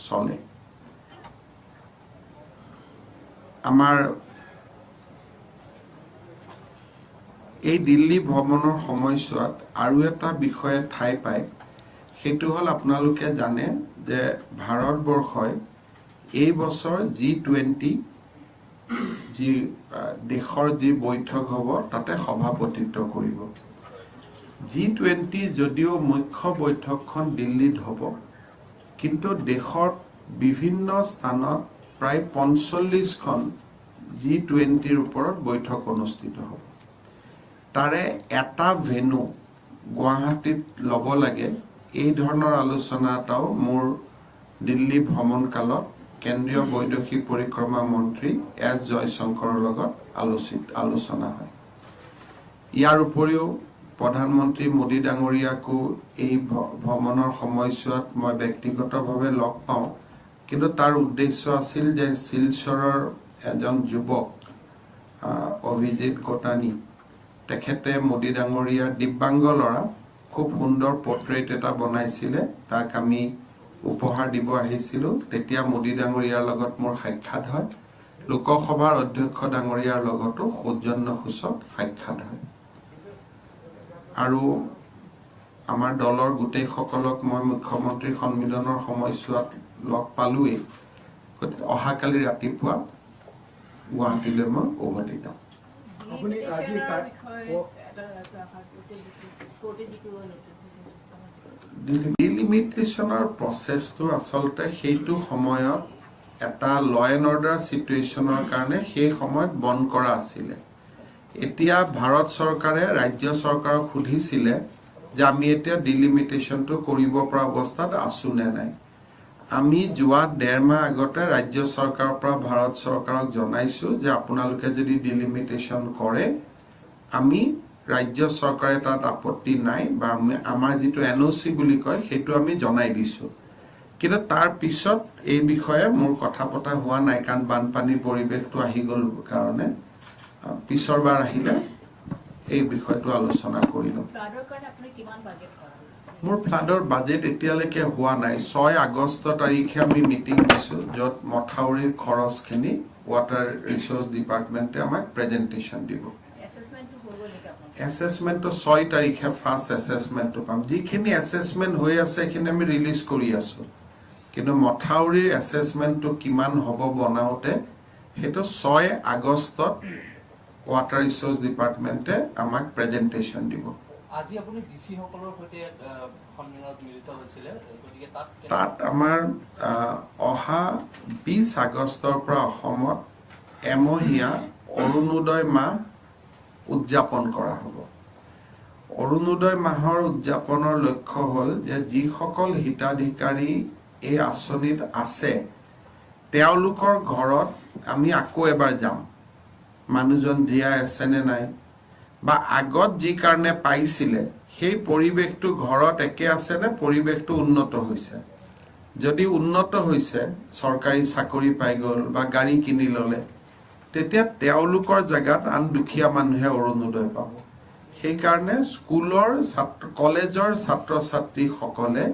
চলে আমাৰ এই দিল্লী ভ্ৰমণৰ সময়ছোৱাত আৰু এটা বিষয়ে ঠাই পায় সেইটো হল আপোনালোকে জানে যে ভাৰতবৰ্ষই এই বছৰ G20 যি দেশৰ যি বৈঠক হ'ব তাতে সভাপতিত্ব কৰিব G20 যদিও মুখ্য বৈঠকখন দিল্লীত হ'ব কিন্তু দেশৰ বিভিন্ন স্থানত প্ৰায় 45খন G20ৰ ওপৰত বৈঠক অনুষ্ঠিত হ'ব তাৰে এটা ভেনু গুৱাহাটীত ল'ব লাগে এই ধৰণৰ আলোচনা এটাও মোৰ দিল্লী ভ্ৰমণ কালত কেন্দ্ৰীয় বৈদেশিক পৰিক্ৰমা মন্ত্ৰী এছ জয়শংকৰৰ লগত আলোচনা হয় ইয়াৰ উপৰিও প্ৰধানমন্ত্ৰী মোদী ডাঙৰীয়াকো এই ভ্ৰমণৰ সময়ছোৱাত মই ব্যক্তিগতভাৱে লগ পাওঁ কিন্তু তাৰ উদ্দেশ্য আছিল যে শিলচৰৰ এজন যুৱক অভিজিত গোটানী তেখেতে মোদী ডাঙৰীয়াৰ দিব্যাংগ ল'ৰা খুব সুন্দৰ পোৰ্ট্ৰেট এটা বনাইছিলে তাক আমি উপহাৰ দিব আহিছিলো তেতিয়া মোদী ডাঙৰীয়াৰ লগত মোৰ সাক্ষাৎ হয় লোকসভাৰ অধ্যক্ষ ডাঙৰীয়াৰ লগতো সৌজন্যসূচক সাক্ষাৎ হয় আৰু আমাৰ দলৰ গোটেই সকলক মই মুখ্যমন্ত্ৰী সন্মিলনৰ সময়ছোৱাত লগ পালোৱেই অহাকালি ৰাতিপুৱা গুৱাহাটীলৈ মই উভতি যাম ডিলিমিটেশনৰ প্ৰচেছটো আচলতে সেইটো সময়ত এটা ল এণ্ড অৰ্ডাৰ সিচুৱেশ্যনৰ কাৰণে সেই সময়ত বন্ধ কৰা আছিলে এতিয়া ভাৰত চৰকাৰে ৰাজ্য চৰকাৰক সুধিছিলে যে আমি এতিয়া ডিলিমিটেশনটো কৰিব পৰা অৱস্থাত আছো নে নাই আমি যোৱা 1.5 মাহ আগতে ৰাজ্য চৰকাৰৰ পৰা ভাৰত চৰকাৰক জনাইছো যে আপোনালোকে যদি ডিলিমিটেশন কৰে আমি ৰাজ্য চৰকাৰে তাত আপত্তি নাই বা আমাৰ যেটো এনওসি বুলি কয় সেইটো আমি জনাই দিছো কিন্তু তাৰ পিছত এই বিষয়ে মোৰ কথা পতা হোৱা নাই কাৰণ বানপানীৰ পৰিৱেশটো আহি গল কাৰণে পিছৰবাৰ আহিলে এই বিষয়টো আলোচনা কৰিলো ফ্লাডৰ কাৰণে আপুনি কিমান বাজেট কৰা মোৰ ফ্লাডৰ বাজেট এতিয়ালৈকে হোৱা নাই 6 আগষ্ট তাৰিখে আমি মিটিং দিছো যত মথাউৰিৰ খৰচখিনি ওয়াটাৰ ৰিসোৰ্স ডিপাৰ্টমেন্টে আমাক প্ৰেজেন্টেশন দিব এসেসমেন্টটো 6 তাৰিখে ফাৰ্স্ট এসেসমেন্টটো পাম যিখিনি এসেসমেন্ট হৈ আছে কিনে আমি ৰিলিজ কৰি আছো কিন্তু মথাউৰিৰ এসেসমেন্টটো কিমান হ'ব বনাওতে হেতু 6 আগষ্টত ওয়াটাৰ ৰিসোৰ্স ডিপাৰ্টমেন্টে আমাক প্ৰেজেন্টেশন দিব আজি আপুনি ডিসি সকলৰ সৈতে সন্মিলনত মিলিত হৈছিল গতিকে তাত আমাৰ অহা 20 আগষ্টৰ পৰা অসমত এমহিয়া অৰুণোদয় মাহ উদযাপন কৰা হ'ব অৰুণোদয় মাহৰ উদযাপনৰ লক্ষ্য হ'ল যে যিসকল হিতাধিকাৰী এই আঁচনিত আছে তেওঁলোকৰ ঘৰত আমি আকৌ এবাৰ যাম মানুহজন জীয়াই আছে নে নাই বা আগত যি কাৰণে পাইছিলে সেই পৰিৱেশটো ঘৰত একে আছে নে পৰিৱেশটো উন্নত হৈছে যদি উন্নত হৈছে চৰকাৰী চাকৰি পাই গল বা গাড়ী কিনি ললে তেতিয়া তেওঁলোকৰ জাগাত আন দুখীয়া মানুহে অৰুণোদয় পাব সেই কাৰণে স্কুলৰ কলেজৰ ছাত্ৰ ছাত্ৰী সকলে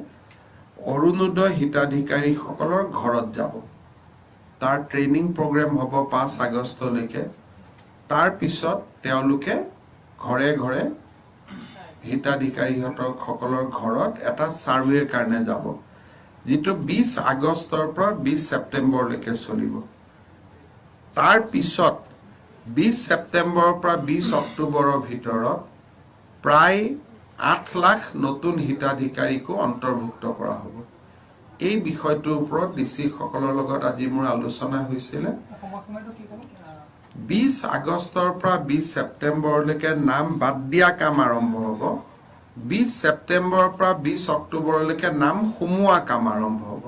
অৰুণোদয় হিতাধিকাৰী সকলৰ ঘৰত যাব তাৰ ট্ৰেইনিং প্ৰগ্ৰাম হ'ব 5 আগষ্টলৈকে তাৰ পিছত তেওঁলোকে ঘৰে ঘৰে হিতাধিকাৰী সকলৰ ঘৰত এটা সাৰ্ভেৰ কাৰণে যাব যেটো 20 আগষ্টৰ পৰা 20 ছেপ্টেম্বৰলৈকে চলিব তাৰ পিছত 20 ছেপ্টেম্বৰৰ পৰা 20 অক্টোবৰৰ ভিতৰত প্ৰায় 8 লাখ নতুন হিতাধিকাৰীকো অন্তৰ্ভুক্ত কৰা হ'ব এই বিষয়টোৰ ওপৰত ডিসি সকলৰ লগত আজি মোৰ আলোচনা হৈছিল 20 আগষ্টৰ পৰা 20 ছেপ্টেম্বৰলৈকে নাম বাদ দিয়া কাম আৰম্ভ হ'ব 20 ছেপ্টেম্বৰৰ পৰা 20 অক্টোবৰলৈকে নাম সোমোৱা কাম আৰম্ভ হ'ব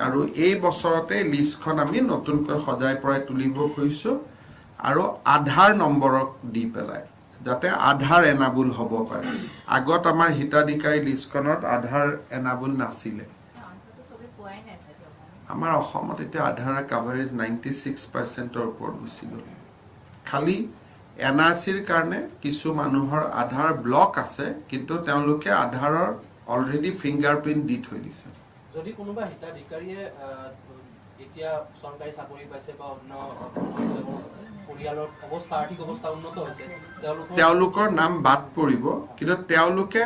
আৰু এই বছৰতে লিষ্টখন আমি নতুনকৈ সজাই পৰাই তুলিব খুজিছো আৰু আধাৰ নম্বৰক দি পেলাই যাতে আধাৰ এনাবল হ'ব পাৰে আগত আমাৰ হিতাধিকাৰী লিষ্টখনত আধাৰ এনাবল নাছিলে আমাৰ অসমত এতিয়া আধাৰ কভাৰেজ 96% ওপৰত গুছি গ'ল খালি এনআৰচিৰ কাৰণে কিছু মানুহৰ আধাৰ ব্লক আছে কিন্তু তেওঁলোকে আধাৰৰ অলৰেডি ফিংগাৰপ্ৰিন্ট দি থৈ দিছে যদি কোনোবা হিতাধিকাৰীয়ে এতিয়া চৰকাৰী চাকৰি পাইছে বা অন্য পৰিয়ালৰ অৱস্থা আৰ্থিক অৱস্থা উন্নত হৈছে তেওঁলোকৰ নাম বাদ পৰিব, কিন্তু তেওঁলোকে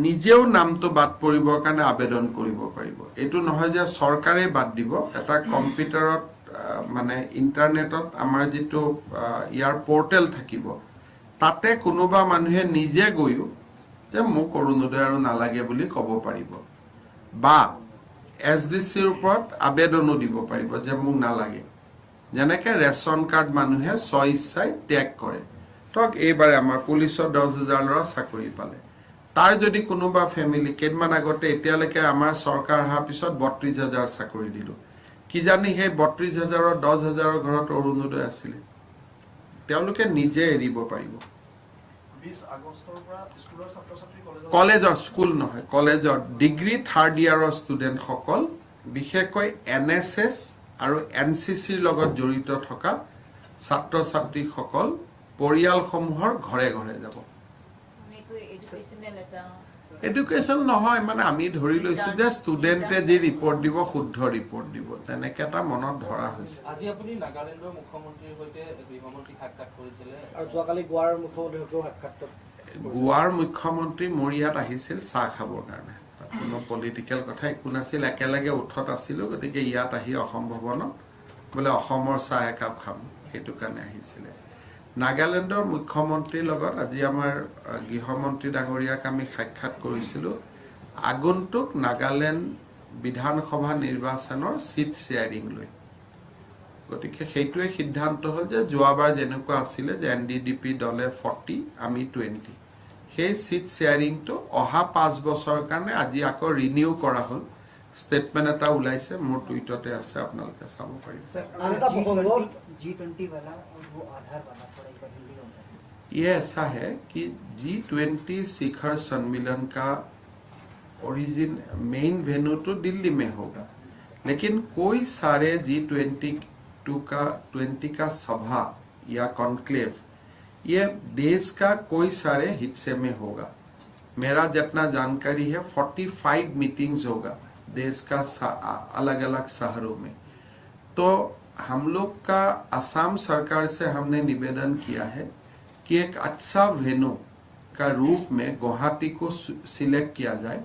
নিজেও নামটো বাদ পৰিবৰ কাৰণে আবেদন কৰিব পাৰিব। এইটো নহয় যে চৰকাৰে বাদ দিব। এটা কম্পিউটাৰত মানে ইণ্টাৰনেটত আমাৰ যিটো ইয়াৰ পৰ্টেল থাকিব, তাতে কোনোবা মানুহে নিজে গৈও যে মোক অৰুণোদয় আৰু নালাগে বুলি ক'ব পাৰিব, বা SDCৰ ওপৰত আবেদনো দিব পাৰিব যে মোক নালাগে। যেনেকে ৰেচন কাৰ্ড মানুহে স্বইচ্ছাই ত্যাগ কৰে। ধৰক এইবাৰে আমাৰ পুলিচৰ 10,000 ল'ৰা চাকৰি পালে, তাৰ যদি কোনোবা ফেমিলি কেইদিনমান আগতে এতিয়ালৈকে আমাৰ চৰকাৰ অহাৰ পিছত 32,000 চাকৰি দিলোঁ, কিজানি সেই 32,000ৰ 10,000ৰ ঘৰত অৰুণোদয় আছিলে, তেওঁলোকে নিজে এৰিব পাৰিব। 20 আগষ্টৰ পৰা স্কুলৰ ছাত্ৰ-ছাত্ৰী কলেজৰ, স্কুল নহয়, কলেজৰ ডিগ্ৰী 3rd ইয়াৰৰ ষ্টুডেণ্টসকল, বিশেষকৈ NSS আৰু NCCৰ লগত জড়িত থকা ছাত্ৰ ছাত্ৰীসকল পৰিয়ালসমূহৰ ঘৰে ঘৰে যাব। এডুকেশ্যন নহয়, মানে আমি ধৰি লৈছো যে ষ্টুডেণ্টে যি ৰিপৰ্ট দিব শুদ্ধ ৰিপৰ্ট দিব, তেনেকে এটা মনত ধৰা হৈছে। আজি আপুনি নাগালেণ্ডৰ মুখ্যমন্ত্ৰীৰ সৈতে গৃহমন্ত্ৰী সাক্ষাৎ কৰিছিলে আৰু যোৱাকালি গোৱাৰ মুখ্যমন্ত্ৰীৰ সৈতেও সাক্ষাৎ। গোৱাৰ মুখ্যমন্ত্ৰী মোৰ ইয়াত আহিছিল চাহ খাবৰ কাৰণে, কোনো পলিটিকেল কথা একো নাছিল, একেলগে উঠত আছিলো, গতিকে ইয়াত আহি অসম ভৱনত বোলে অসমৰ চাহ একাপ খাম, সেইটো কাৰণে আহিছিলে। নাগালেণ্ডৰ মুখ্যমন্ত্ৰীৰ লগত আজি আমাৰ গৃহমন্ত্ৰী ডাঙৰীয়াক আমি সাক্ষাৎ কৰিছিলোঁ আগন্তুক নাগালেণ্ড বিধানসভা নিৰ্বাচনৰ চিট শ্বেয়াৰিং লৈ। গতিকে সেইটোৱে সিদ্ধান্ত হ'ল যে যোৱাবাৰ যেনেকুৱা আছিলে যে NDDP দলে 40 আমি 20, সেই চিট শ্বেয়াৰিংটো অহা 5 বছৰৰ কাৰণে আজি আকৌ ৰিনিউ কৰা হ'ল। স্টেটমেন্ট এটা ওলাইছে, মোৰ টুইটতে আছে, আপোনালোকে চাব পাৰিব। G20 वाला और वो आधार वाला थोड़ा एक बार हिंदी में बताइए। ये ऐसा है कि G20 शिखर सम्मेलन का ओरिजिन मेन वेन्यू तो दिल्ली में होगा, लेकिन कोई सारे G20 का सभा या कॉन्क्लेव ये देश का कोई सारे हिस्से में होगा। मेरा जितना जानकारी है 45 मीटिंग्स होगा देश का अलग अलग शहरों में। तो हम लोग का असम सरकार से हमने निवेदन किया है कि एक अच्छा वेन्यू का रूप में गुवाहाटी को सिलेक्ट किया जाए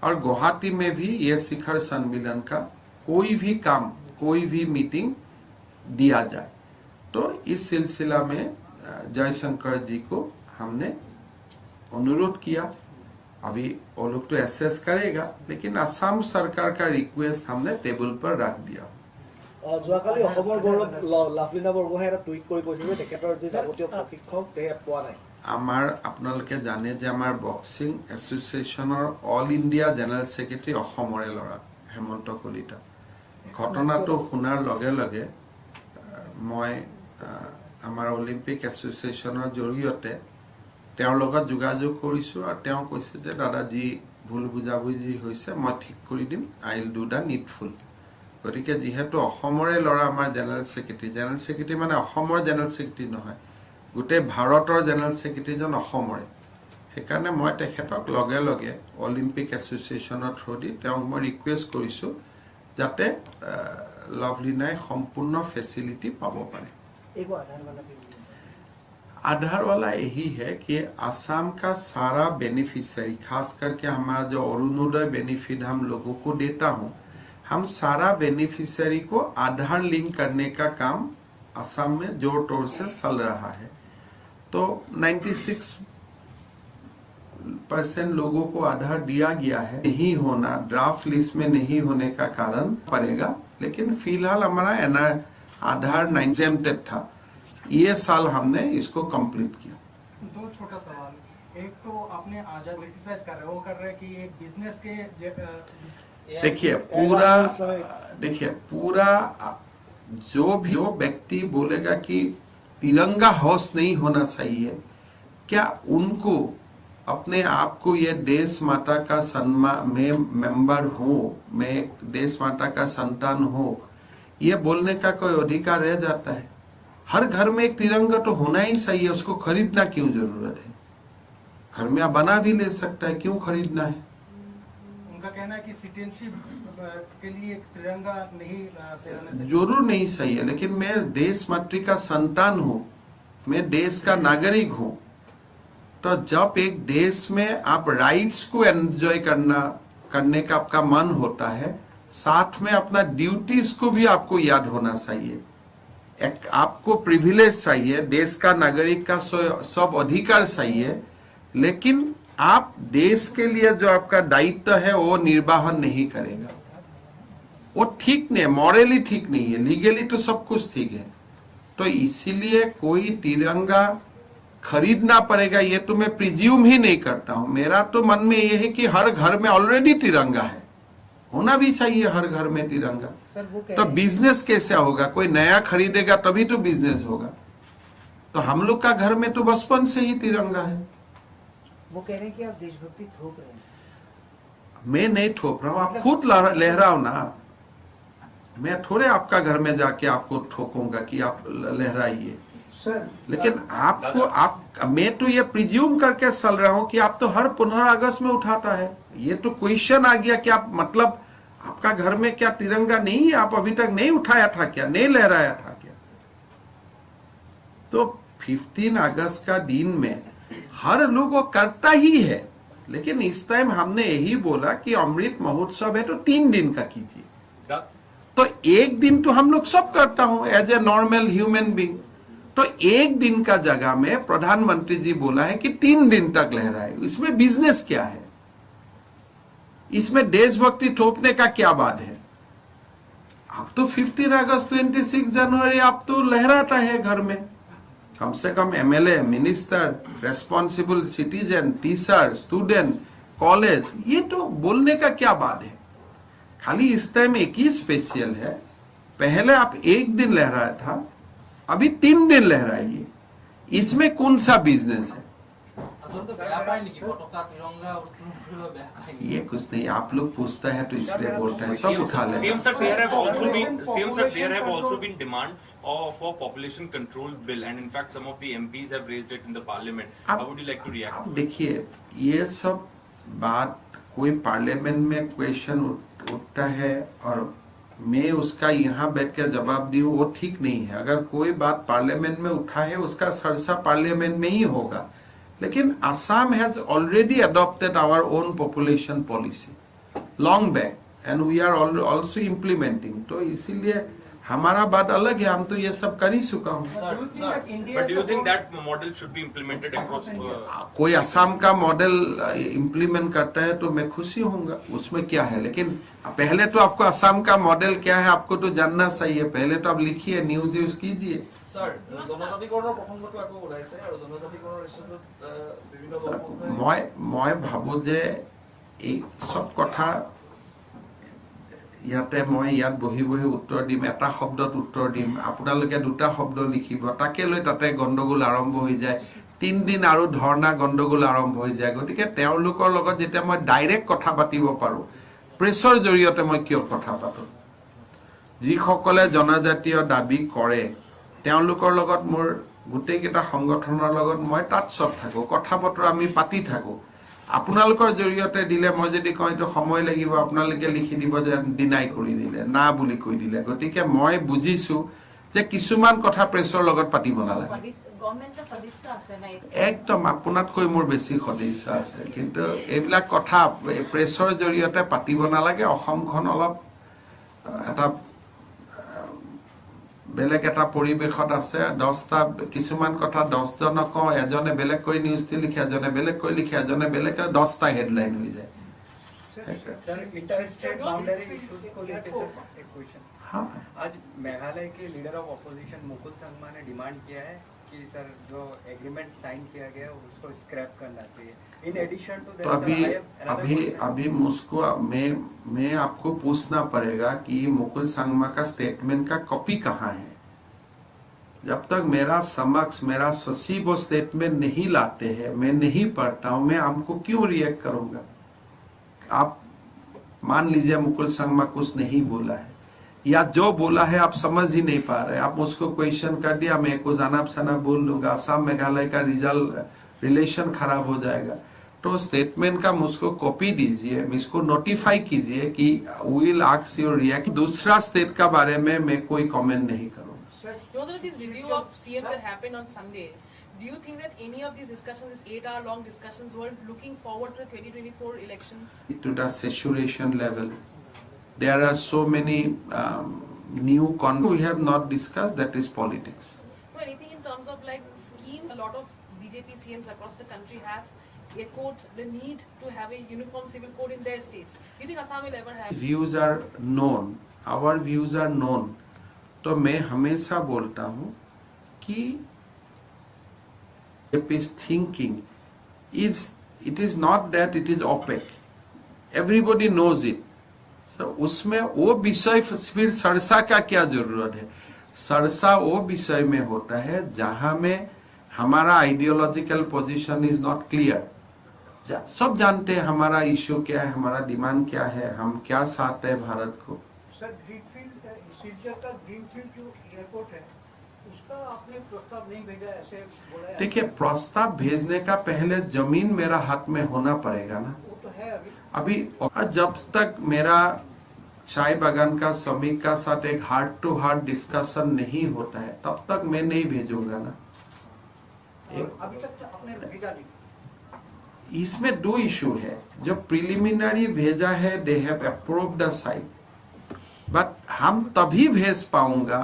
और गुवाहाटी में भी ये शिखर सम्मेलन का कोई भी काम, कोई भी मीटिंग दिया जाए। तो इस सिलसिला में जयशंकर जी को हमने अनुरोध किया। अभी वो लोग तो एसेस करेगा, लेकिन असम सरकार का रिक्वेस्ट हमने टेबल पर रख दिया। যোৱাকালি অসমৰ গৌৰৱ লাভলীনা বৰগোহাঁই এটা টুইট কৰি কৈছে যে তেখেতৰ যি যাৱতীয় প্ৰশিক্ষক তেখেত পোৱা নাই। আমাৰ আপোনালোকে জানে যে আমাৰ বক্সিং এছ'চিয়েশ্যনৰ অল ইণ্ডিয়া জেনেৰেল ছেক্ৰেটাৰী অসমৰে ল'ৰা হেমন্ত কলিতা। ঘটনাটো শুনাৰ লগে লগে মই আমাৰ অলিম্পিক এছ'চিয়েশ্যনৰ জৰিয়তে তেওঁৰ লগত যোগাযোগ কৰিছোঁ আৰু তেওঁ কৈছে যে দাদা যি ভুল বুজাবুজি হৈছে মই ঠিক কৰি দিম, আই উইল ডু দ্য নিডফুল। গতিকে যিহেতু অসমৰে ল'ৰা আমাৰ জেনেৰেল ছেক্ৰেটাৰী মানে অসমৰ জেনেৰেল ছেক্ৰেটাৰী নহয়, গোটেই ভাৰতৰ জেনেৰেল ছেক্ৰেটাৰীজন অসমৰে, সেইকাৰণে মই তেখেতক লগে লগে অলিম্পিক এছ'চিয়েশ্যনৰ থ্ৰু দি তেওঁক মই ৰিকুৱেষ্ট কৰিছোঁ যাতে লাভলীনাই সম্পূर्ण ফেচিলিটি পাব পাৰে। आधार वाला यही है कि असम का सारा बेनिफिशियरी, खास करके हमारा जो अरुणोदय बेनिफिट हम लोगों को देता हूँ, हम सारा बेनिफिशियरी को आधार लिंक करने का काम असम में जोर तोड़ से चल रहा है। तो 96% लोगों को आधार दिया गया है। नहीं होना, ड्राफ्ट लिस्ट में नहीं होने का कारण पड़ेगा, लेकिन फिलहाल हमारा आधार 9 था, ये साल हमने इसको कंप्लीट किया। दो छोटा सवाल, एक तो आपने आज क्रिटिसाइज कर रहे हो, कर रहे कि ये बिजनेस के देखिए पूरा जो भी व्यक्ति बोलेगा कि तिरंगा हाउस नहीं होना चाहिए, क्या उनको अपने आप को ये देश माता का सम्मान में मेंबर हो, मैं देश माता का संतान हो, ये बोलने का कोई अधिकार रह जाता है? हर घर में एक तिरंगा तो होना ही चाहिए, उसको खरीदना क्यों जरूरत है? घर में आप बना भी ले सकता है, क्यों खरीदना है? उनका कहना है कि सिटीजनशिप के लिए एक तिरंगा नहीं फहराने से जरूर नहीं सही है, लेकिन मैं देश मातृ का संतान हूं, मैं देश का नागरिक हूं। तो जब एक देश में आप राइट्स को एंजॉय करने का आपका मन होता है, साथ में अपना ड्यूटीज को भी आपको याद होना चाहिए। एक आपको प्रिविलेज चाहिए, देश का नागरिक का सब अधिकार चाहिए, लेकिन आप देश के लिए जो आपका दायित्व है वो निर्वाहन नहीं करेगा, वो ठीक नहीं है, मॉरली ठीक नहीं है, लीगली तो सब कुछ ठीक है। तो इसीलिए कोई तिरंगा खरीदना पड़ेगा ये तो मैं प्रिज्यूम ही नहीं करता हूं। मेरा तो मन में ये है कि हर घर में ऑलरेडी तिरंगा है, होना भी चाहिए हर घर में तिरंगा। सर वो कह तो रहे हैं बिजनेस कैसे होगा? कोई नया खरीदेगा तभी तो बिजनेस होगा। तो हम लोग का घर में तो बचपन से ही तिरंगा है। वो कह रहे हैं कि आप देशभक्ति थोप रहे हैं। मैं नहीं थोप रहा हूं, आप खुद लहराओ ना। मैं थोड़े आपका घर में जाके आपको ठोकूंगा कि आप लहराइए। लेकिन आपको मैं तो ये प्रिज्यूम करके चल रहा हूं कि आप तो हर 15 अगस्त में उठाता है। ये तो क्वेश्चन आ गया कि आप मतलब आपका घर में क्या तिरंगा नहीं है? आप अभी तक नहीं उठाया था क्या? नहीं लहराया था क्या? तो 15 अगस्त का दिन में हर लोग वो करता ही है, लेकिन इस टाइम हमने यही बोला कि अमृत महोत्सव है तो 3 दिन का कीजिए। तो एक दिन तो हम लोग सब करता हूं as a normal human being. तो एक दिन का जगह में प्रधानमंत्री जी बोला है कि 3 दिन तक लहराए। इसमें बिजनेस क्या है? इसमें देशभक्ति थोपने का क्या बात है? आप तो 15 अगस्त 26 जनवरी आप तो लहराता है घर में। कम से कम MLA, minister, responsible citizen, teacher, student, college, ये तो बोलने का क्या बात है? खाली इस टाइम एक ही स्पेशल है। पहले आप एक दिन लहराया था, अभी 3 दिन लहराइए। इसमें कौन सा बिजनेस है? ये कुछ नहीं, आप लोग पूछते हैं तो इसलिए बोलते हैं, सब उठा लेते हैं। Same sir, there have also been demand for population control bill, and in fact some of the MPs have raised it in the parliament. How would you like to react? अब देखिए, ये सब बात कोई पार्लियामेंट में question उठता है और मैं उसका यहाँ बैठ के जवाब दी वो ठीक नहीं है। अगर कोई बात पार्लियामेंट में उठा है उसका चर्चा पार्लियामेंट में ही होगा। लेकिन Assam has already adopted our own population policy long back and we are also implementing. तो इसीलिए हमारा बात अलग है, हम तो ये सब कर ही चुका हूँ। But do you think that model should be implemented across? कोई असम का मॉडल इम्प्लीमेंट करता है तो मैं खुशी होऊंगा, उसमें क्या है। लेकिन पहले तो आपको असम का मॉडल क्या है आपको तो जानना चाहिए। पहले तो आप लिखिए, न्यूज यूज कीजिए। मैं भाबो जे এই सब कथा ইয়াতে মই ইয়াত বহি বহি উত্তৰ দিম, এটা শব্দত উত্তৰ দিম, আপোনালোকে দুটা শব্দ লিখিব, তাকে লৈ তাতে গণ্ডগোল আৰম্ভ হৈ যায়। 3 দিন আৰু ধৰ্ণা গণ্ডগোল আৰম্ভ হৈ যায়। গতিকে তেওঁলোকৰ লগত যেতিয়া মই ডাইৰেক্ট কথা পাতিব পাৰো, প্ৰেছৰ জৰিয়তে মই কিয় কথা পাতো? যিসকলে জনজাতীয় দাবী কৰে তেওঁলোকৰ লগত মোৰ গোটেইকেইটা সংগঠনৰ লগত মই টাচত থাকো, কথা বতৰা আমি পাতি থাকো। আপোনালোকৰ জৰিয়তে দিলে মই যদি কওঁ এইটো সময় লাগিব, আপোনালোকে লিখি দিব যে ডিনাই কৰি দিলে, না বুলি কৈ দিলে। গতিকে মই বুজিছো যে কিছুমান কথা প্ৰেছৰ লগত পাতিব নালাগে। একদম আপোনাতকৈ মোৰ বেছি সদিচ্ছা আছে, কিন্তু এইবিলাক কথা প্ৰেছৰ জৰিয়তে পাতিব নালাগে। অসমখন অলপ এটা বেলেগ এটা পৰিৱেশত আছে। 10টা কিছুমান কথা 10 জনক কওঁ, এজনে বেলেগ কৰি নিউজটি লিখে, এজনে বেলেগ কৰি লিখে, এজনে বেলেগ 10টা হেডলাইন হৈ যায়। Sir inter state boundary issues को लेकर सर एक क्वेश्चन। हाँ, आज मेघालय के leader of opposition Mukul Sangma ने डिमांड किया है कि सर जो एग्रीमेंट साइन किया गया है उसको स्क्रैप करना चाहिए। इन एडिशन टू तो अभी मुझको मैं आपको पूछना पड़ेगा कि मुकुल संगमा का स्टेटमेंट का कॉपी कहाँ है। जब तक मेरा समक्ष मेरा सचिव वो स्टेटमेंट नहीं लाते हैं, मैं नहीं पढ़ता हूं, मैं आपको क्यों रिएक्ट करूंगा? आप मान लीजिए मुकुल संगमा कुछ नहीं बोला है या जो बोला है आप समझ ही नहीं पा रहे, आप उसको क्वेश्चन कर दिया, मैं कुछ अनाप शनाप बोल दूंगा, असम मेघालय का रिलेशन खराब हो जाएगा। तो स्टेटमेंट का मुझको कॉपी दीजिए, मुझको नोटिफाई कीजिए कि विल आस्क योर रिएक्ट। दूसरा स्टेट का बारे में मैं कोई कमेंट नहीं करूँगा। Although this review of CMs that happened on Sunday, do you think that any of these discussions, these 8-hour-long discussions, were looking forward to the 2024 elections? To the saturation level, there are so many new we have not discussed, that is politics. No, anything in terms of like schemes, a lot of BJP CMs across the country have echoed the need to have a uniform civil code in their states. Do you think Assam will ever have? Views are known, our views are known. तो मैं हमेशा बोलता हूँ कि is thinking it is not that it is opaque. Everybody knows it. So उसमें वो विषय फिर सरसा का क्या जरूरत है? सरसा वो विषय में होता है जहां में हमारा ideological position is not clear. सब जानते हैं हमारा इश्यू क्या है, हमारा डिमांड क्या है, हम क्या चाहते हैं भारत को। सर ग्रीनफील्ड सिलचर का ग्रीनफील्ड जो एयरपोर्ट है उसका आपने प्रस्ताव नहीं भेजा, ऐसे बोला है। देखिए, प्रस्ताव भेजने का पहले जमीन मेरा हाथ में होना पड़ेगा ना। वो तो है अभी जब तक मेरा चाय बागान का श्रमिक का साथ एक हार्ट टू हार्ट डिस्कशन नहीं होता है तब तक मैं नहीं भेजूंगा ना। अभी तक आपने भेजा नहीं। इसमें दो इशू है। जो प्रिलिमिनरी भेजा है, they have approved the site, but हम तभी भेज पाऊंगा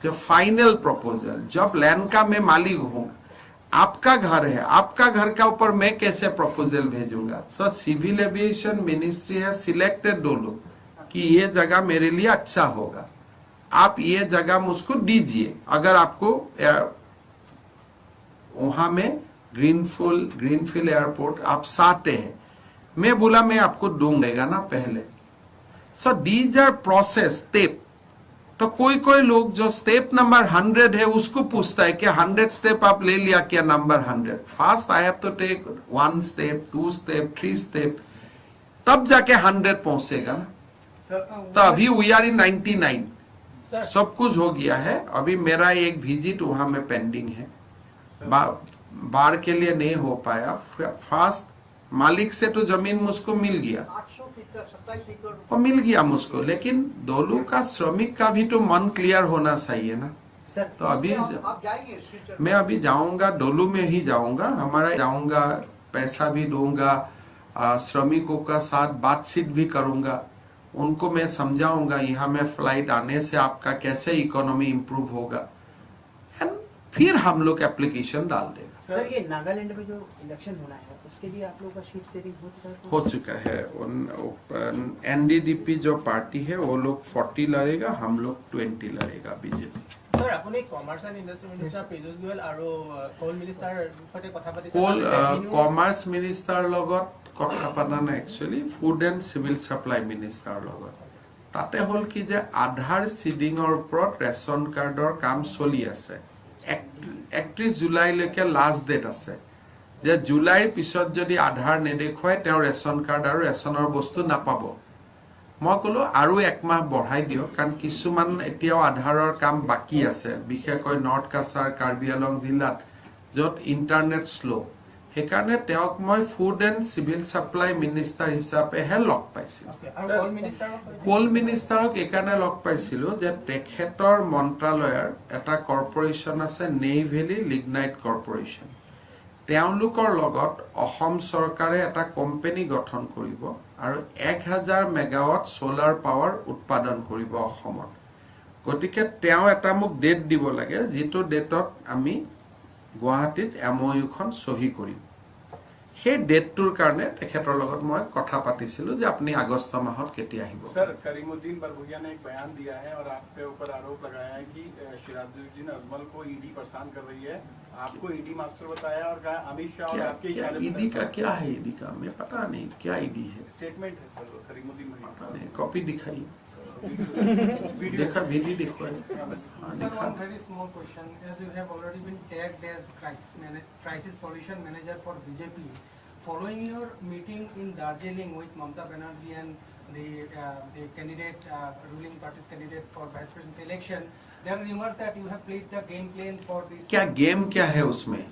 जब फाइनल प्रपोजल, जब लैंड का मैं मालिक हूं। आपका घर है, आपका घर का ऊपर मैं कैसे प्रपोजल भेजूंगा? सर, सिविल एविएशन मिनिस्ट्री है सिलेक्टेड दो लोग कि ये जगह मेरे लिए अच्छा होगा, आप ये जगह मुझको दीजिए। अगर आपको वहां में ग्रीनफील्ड एयरपोर्ट आप चाहते हैं, मैं बोला मैं आपको दूंगा ना पहले। So these are process step. तो कोई लोग जो स्टेप नंबर 100 है उसको पूछता है कि 100 स्टेप आप ले लिया क्या? Number 100 first I have to take 1 step, 2 step, 3 step, तब जाके 100 पहुंचेगा ना। तो अभी वी आर इन 99, सब कुछ हो गया है। अभी मेरा एक विजिट वहां में पेंडिंग है, बार के लिए नहीं हो पाया। फास्ट मालिक से तो जमीन मुझको मिल गया, 27 एकड़ वो मिल गया मुझको, लेकिन दोनों का श्रमिक का भी तो मन क्लियर होना चाहिए ना। सर तो अभी आप जाएंगे सिलचर? मैं अभी जाऊंगा, डोलू में ही जाऊंगा, हमारा जाऊंगा, पैसा भी दूंगा, श्रमिकों का साथ बातचीत भी करूंगा, उनको मैं समझाऊंगा यहाँ में फ्लाइट आने से आपका कैसे इकोनॉमी इंप्रूव होगा, एंड फिर हम लोग एप्लीकेशन डाल देगा। सर ये नागालैंड में जो इलेक्शन होना है उसके लिए आप लोगों का शीट शेयरिंग हो चुका है। एनडीडीपी जो पार्टी है वो लोग 40 लड़ेगा, हम लोग 20 लड़ेगा बीजेपी। सर আপুনি commerce and industry minister Piyush Goyal আৰু কোল মিনিষ্টাৰ সৈতে কথা পাতিছে। কমাৰ্চ মিনিষ্টাৰ লগত কথা পাতা নাই, actually food and civil supply minister লগত। তাতে হ'ল কি যে আধাৰ চিডিঙৰ ওপৰত ৰেচন কাৰ্ডৰ কাম চলি আছে। 31 জুলাইলৈকে লাষ্ট ডেট আছে, যে জুলাইৰ পিছত যদি আধাৰ নেদেখুৱাই তেওঁ ৰেচন কাৰ্ড আৰু ৰেচনৰ বস্তু নাপাব। মই ক'লো আৰু 1 মাহ বঢ়াই দিয়ক, কাৰণ কিছুমান এতিয়াও আধাৰৰ কাম বাকী আছে, বিশেষকৈ নৰ্থ কাছাৰ, কাৰ্বি আংলং জিলাত য'ত ইণ্টাৰনেট শ্ল'। সেইকাৰণে তেওঁক মই food and civil supply minister হিচাপেহে লগ পাইছিলোঁ। কোল মিনিষ্টাৰক এইকাৰণে লগ পাইছিলোঁ যে তেখেতৰ মন্ত্ৰালয়ৰ এটা কৰ্পৰেশ্যন আছে, নেইভেলি লিগনাইট কৰ্পৰেশ্যন। তেওঁলোকৰ লগত অসম চৰকাৰে এটা কোম্পানী গঠন কৰিব আৰু 1000 মেগাৱাট সোলাৰ পাৱাৰ উৎপাদন কৰিব অসমত। গতিকে তেওঁ এটা মোক ডেট দিব লাগে, যিটো ডেটত আমি গুৱাহাটীত এমঅইউখন সহি কৰিম। সেই ডেটটোৰ কাৰণে তেখেতৰ লগত মই কথা পাতিছিলোঁ যে আপুনি আগষ্ট মাহত কেতিয়া আহিব। सर करीमुद्दीन बरभुइया ने एक बयान दिया है और आप पे ऊपर आरोप लगाया है कि सिराजुद्दीन अजमल को ईडी परेशान कर रही है, आपको ईडी मास्टर बताया और कहा अमित शाह और आपके ईडी का क्या है? ईडी का हमें पता नहीं क्या ईडी है। स्टेटमेंट है सर करीमुद्दीन भाई, कॉपी दिखाइए, देखा वीडियो देखो। Sir, one very small question. As you have already been tagged as crisis solution manager for BJP, following your meeting in Darjeeling with Mamata Banerjee and the candidate, ruling party's candidate for vice presidential election, there are rumors that you have played the game plan for this. क्या game क्या है उसमें?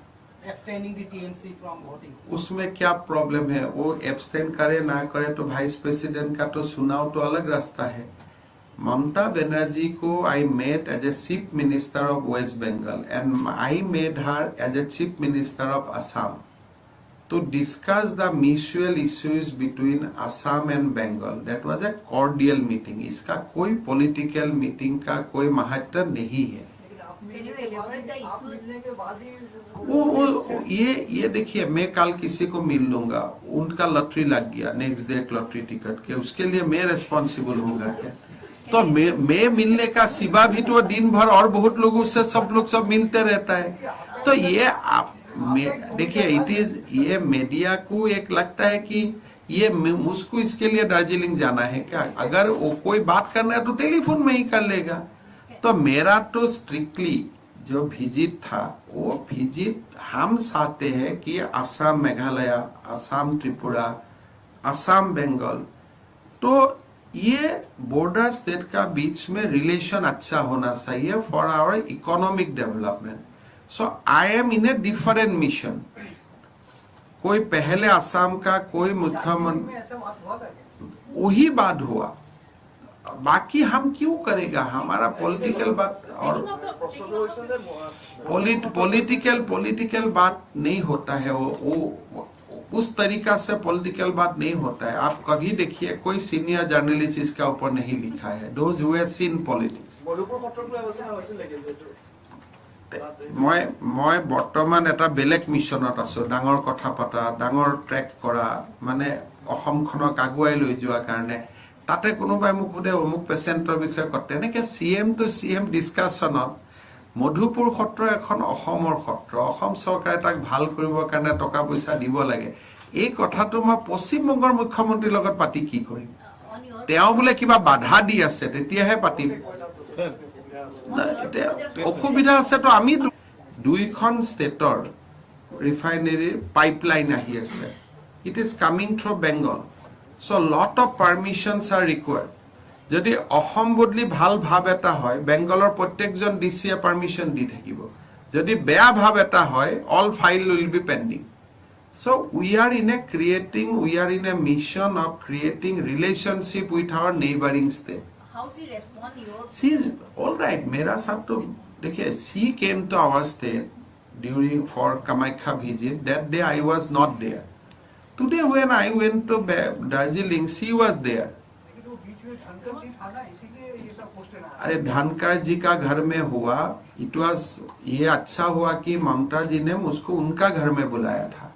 abstaining the TMC from voting. उसमें क्या problem है? वो abstain करे ना करे तो वाइस प्रेसिडेंट का तो चुनाव तो अलग रास्ता है। ममता बनर्जी को I met as a chief minister of West Bengal and I met her as a chief minister of Assam to discuss the mutual issues between Assam and Bengal. That was a cordial meeting. इसका कोई political meeting का कोई महत्व नहीं है। लेकिन आप मिलने के बाद ही वो ये देखिए, मैं कल किसी को मिल लूंगा, उनका लॉटरी लग गया, नेक्स्ट डे लॉटरी टिकट के, उसके लिए मैं रेस्पॉन्सिबल होगा क्या? तो मैं मिलने का सिवा भी तो दिन भर और बहुत लोगों से सब लोग सब मिलते रहता है। तो ये आप देखिए, इट इज ये मीडिया को एक लगता है कि ये मुझको इसके लिए दार्जिलिंग जाना है क्या? अगर वो कोई बात करना है तो टेलीफोन में ही कर लेगा। तो मेरा तो स्ट्रिक्टली जो विजिट था वो विजिट हम चाहते हैं कि असम मेघालय, असम त्रिपुरा, असम बंगाल, तो ये बॉर्डर स्टेट का बीच में रिलेशन अच्छा होना चाहिए for our economic development. So I am in a different mission. कोई पहले असम का कोई मुख्यमंत्री, ऐसा बात हुआ था क्या? वही बात हुआ, बाकी हम क्यों करेगा? हमारा पॉलिटिकल बात और पॉलिटिकल बात नहीं होता है। वो उस तरीका से पॉलिटिकल बात नहीं होता है। आप कभी देखिए कोई सीनियर जर्नलिस्ट इसका ऊपर नहीं लिखा है। Those who have seen politics. মই বৰ্তমান এটা বেলেগ মিছনত আছো, ডাঙৰ কথা পতা, ডাঙৰ ট্ৰেক কৰা, মানে অসমখনক আগুৱাই লৈ যোৱাৰ কাৰণে। তাতে কোনোবাই মোক সোধে অমুক পেচেণ্টৰ বিষয়ে কয়, তেনেকে CM টু CM ডিছকাশ্যনত মধুপুৰ সত্ৰ এখন অসমৰ সত্ৰ, অসম চৰকাৰে তাক ভাল কৰিবৰ কাৰণে টকা পইচা দিব লাগে, এই কথাটো মই পশ্চিমবংগৰ মুখ্যমন্ত্ৰীৰ লগত পাতি কি কৰিম? তেওঁ বোলে কিবা বাধা দি আছে, তেতিয়াহে পাতিম। অসুবিধা আছে তো আমি দুইখন ষ্টেটৰ ৰিফাইনেৰী পাইপলাইন আহি আছে। It is coming through Bengal, so' lot of permissions are required. যদি অসম বদলি ভাল ভাৱ এটা হয়, বেংগলৰ প্ৰত্যেকজন ডিচিয়ে পাৰ্মিশ্যন দি থাকিব। যদি বেয়া ভাৱ এটা হয়, all file will be pending. So' we are in a mission of creating relationship with our neighbouring state. How she respond your? She is all right. मेरा सब तो देखिए, she came to our state during for Kamakhya visit. That day I was not there. Today when I went to Darjeeling, she was there. लेकिन वो बीच में धनकर जी था ना, इसीलिए ये सब क्वेश्चन आया। अरे धनकर जी का घर में हुआ, it was ये अच्छा हुआ कि ममता जी ने मुझको उनका घर में बुलाया था।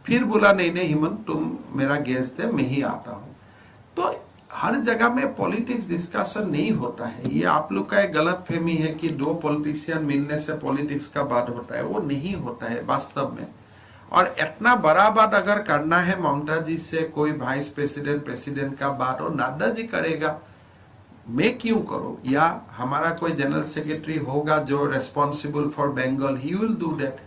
फिर बोला नहीं हिमंत तुम मेरा गेस्ट है, मैं ही आता हूँ। तो हर जगह में पॉलिटिक्स डिस्कशन नहीं होता है। ये आप लोग का एक गलत फहमी है कि दो पॉलिटिशियन मिलने से पॉलिटिक्स का बात होता है, वो नहीं होता है वास्तव में। और इतना बड़ा बात अगर करना है ममता जी से, कोई वाइस प्रेसिडेंट का बात और नड्डा जी करेगा, मैं क्यों करूं? या हमारा कोई जनरल सेक्रेटरी होगा जो responsible for Bengal, he will do that.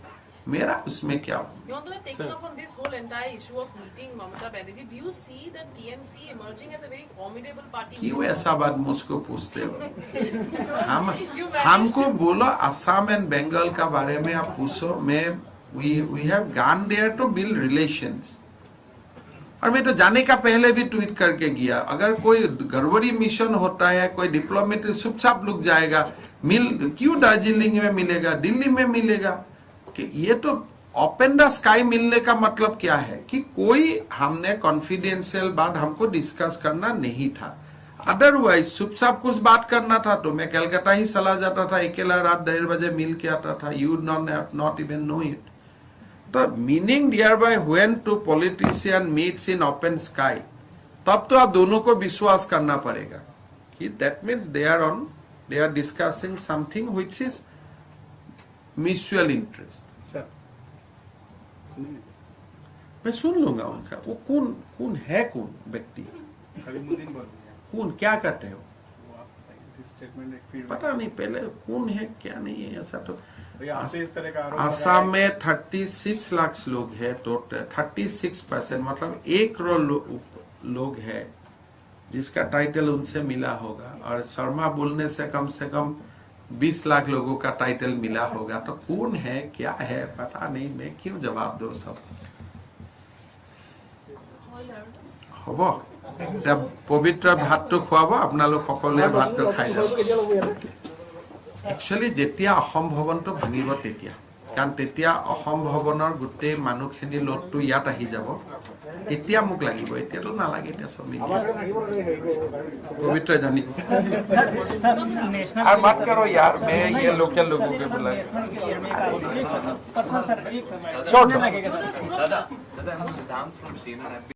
मेरा उसमें क्या? You want to take off on this whole entire issue of meeting Mamata Banerjee. Do you see the TMC emerging as a very formidable party? क्यों ऐसा बात मुझको पूछते हो? You managed हमको बोलो असम एंड बंगाल का बारे में आप पूछो। मैं we have gone there to build relations। और मैं तो जाने का पहले भी ट्वीट करके गया, अगर कोई गड़बड़ी मिशन होता है, कोई डिप्लोमेटिक चुपचाप लुक जाएगा, क्यों दार्जिलिंग में मिलेगा, दिल्ली में मिलेगा? कि ये तो ओपन द स्काई मिलने का मतलब क्या है कि कोई हमने कॉन्फिडेंशियल बात हमको डिस्कस करना नहीं था। अदरवाइज चुपचाप कुछ बात करना था तो मैं कलकत्ता ही चला जाता था, अकेला रात 1:30 बजे मिल के आता था। You not even know it. तो meaning dear by when two politician meets in open sky, तब तो आप दोनों को विश्वास करना पड़ेगा कि that means they are discussing something which is mutual interest. मैं सुन लूंगा उनका। वो कौन है, कौन व्यक्ति, कौन क्या करते हो पता नहीं, पहले कौन है क्या नहीं है, ऐसा तो। आसाम में 36 लाख लोग है टोटल, 36% मतलब 1 करोड़ लोग है जिसका टाइटल उनसे मिला होगा। और शर्मा बोलने से कम 20 लाख लोगों का टाइटल मिला होगा तो कौन है क्या है पता नहीं, मैं क्यों जवाब दो सब। হ'ব এতিয়া পবিত্ৰ ভাতটো খুৱাব, আপোনালোক সকলোৱে ভাতটো খাই যাব। একচুৱেলি যেতিয়া অসম ভৱনটো ভাঙিব তেতিয়া, কাৰণ তেতিয়া অসম ভৱনৰ গোটেই মানুহখিনি লোডটো ইয়াত আহি যাব, তেতিয়া মোক লাগিব, এতিয়াতো নালাগে। এতিয়া চব পবিত্ৰ জানিব। और मत करो यार, मैं ये लोकल लोगों के बुला Dada, I'm Siddhant from CNN.